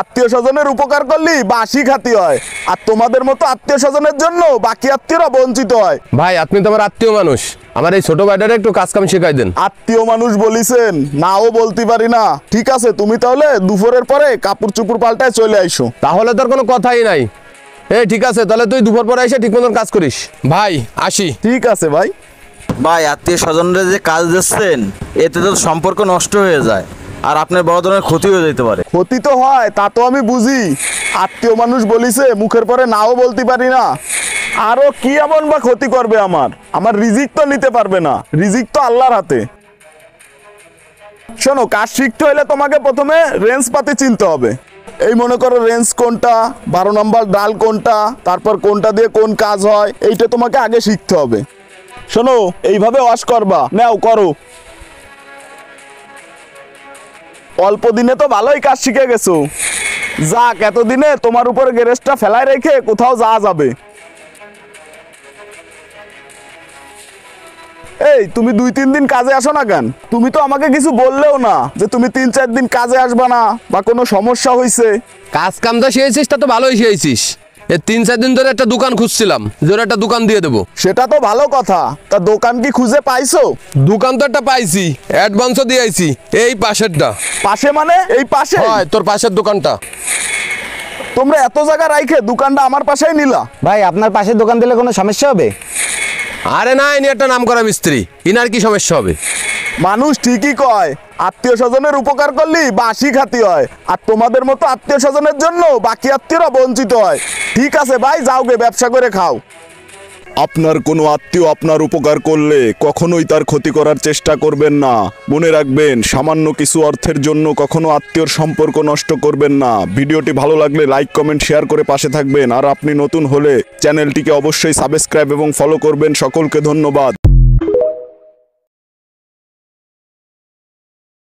আত্মীয় স্বজনের উপকার করলি বাসি খাতি হয়, আর তোমাদের মতো আত্মীয় স্বজনের জন্য বাকি আত্মীয়রা বঞ্চিত হয়। ভাই আপনি তো আমার আত্মীয় মানুষ, আমার এই ছোট ভাইটারে একটু কাজ কাম শেখাই দেন। আত্মীয় মানুষ বলিছেন, নাও বলতে পারি না। ঠিক আছে, তুমি তাহলে দুপুরের পরে কাপড় চুপড় পাল্টায় চলে আইসো। তাহলে তোর কোনো কথাই নাই। ঠিক আছে, তাহলে তুই দুপুর পরে এসে ঠিক মতন কাজ করিস। ভাই আসি। ঠিক আছে ভাই। ভাই আত্মীয় স্বজনরা যে কাজ দিচ্ছেন এতে তো সম্পর্ক নষ্ট হয়ে যায়, আর আপনার বড় ধরনের ক্ষতি হয়ে যেতে পারে। ক্ষতি তো হয়, তা তো আমি বুঝি। আত্মীয় মানুষ বলিছে, মুখের পরে নাও বলতে পারি না। আরো কি এমন বা ক্ষতি করবে আমার রিজিক তো নিতে পারবে না, রিজিক তো আল্লাহর হাতে। শোনো, কাজ শিখতে হলে তোমাকে প্রথমে রেঞ্জ পাতি চিনতে হবে। এই মনে করো রেঞ্জ কোনটা, 12 নম্বর ডাল কোনটা, তারপর কোনটা দিয়ে কোন কাজ হয়, এইটা তোমাকে আগে শিখতে হবে। শোনো, এইভাবে ওয়াশ করবা, নাও করো। অল্প দিনে তো ভালোই কাজ শিখে গেছো। যাক, এতদিনে তোমার উপরে গ্যারেজটা ফেলায় রেখে কোথাও যাওয়া যাবে। এই তুমি 2-3 দিন কাজে আসো না কেন? তুমি তো আমাকে কিছু বললেও না যে তুমি 3-4 দিন কাজে আসবা না বা কোনো সমস্যা হয়েছে। কাজ কাম তো শিখেছিস, তা তো ভালোই শিখেছিস। 3-4 দিন ধরে একটা দোকান খুঁজছিলাম, যে একটা দোকান দিয়ে দেবো। সেটা তো ভালো কথা, তা দোকান কি খুঁজে পাইছো? দোকান তো একটা পাইছি, অ্যাডভান্সও দিয়েছি। এই পাশেরটা। পাশে মানে এই পাশে? হয় তোর পাশের দোকানটা। তোমরা এত জায়গা রাইখে দোকানটা আমার পাশেই নিলা? ভাই আপনার পাশে দোকান দিলে কোনো সমস্যা হবে? আরে না, ইনি একটা নাম করা মিস্ত্রি, ইনার কি সমস্যা হবে? মানুষ ঠিকই কয়, আত্মীয় স্বজনের উপকার করলি বাসি খাতি হয়, আর তোমাদের মতো আত্মীয় স্বজনের জন্য বাকি আত্মীয়রা বঞ্চিত হয়। ঠিক আছে ভাই, যাও গে ব্যবসা করে খাও। আপনার কোনো আত্মীয় আপনার উপকার করলে কখনোই তার ক্ষতি করার চেষ্টা করবেন না। মনে রাখবেন, সামান্য কিছু অর্থের জন্য কখনো আত্মীয়র সম্পর্ক নষ্ট করবেন না। ভিডিওটি ভালো লাগলে লাইক কমেন্ট শেয়ার করে পাশে থাকবেন, আর আপনি নতুন হলে চ্যানেলটিকে অবশ্যই সাবস্ক্রাইব এবং ফলো করবেন। সকলকে ধন্যবাদ।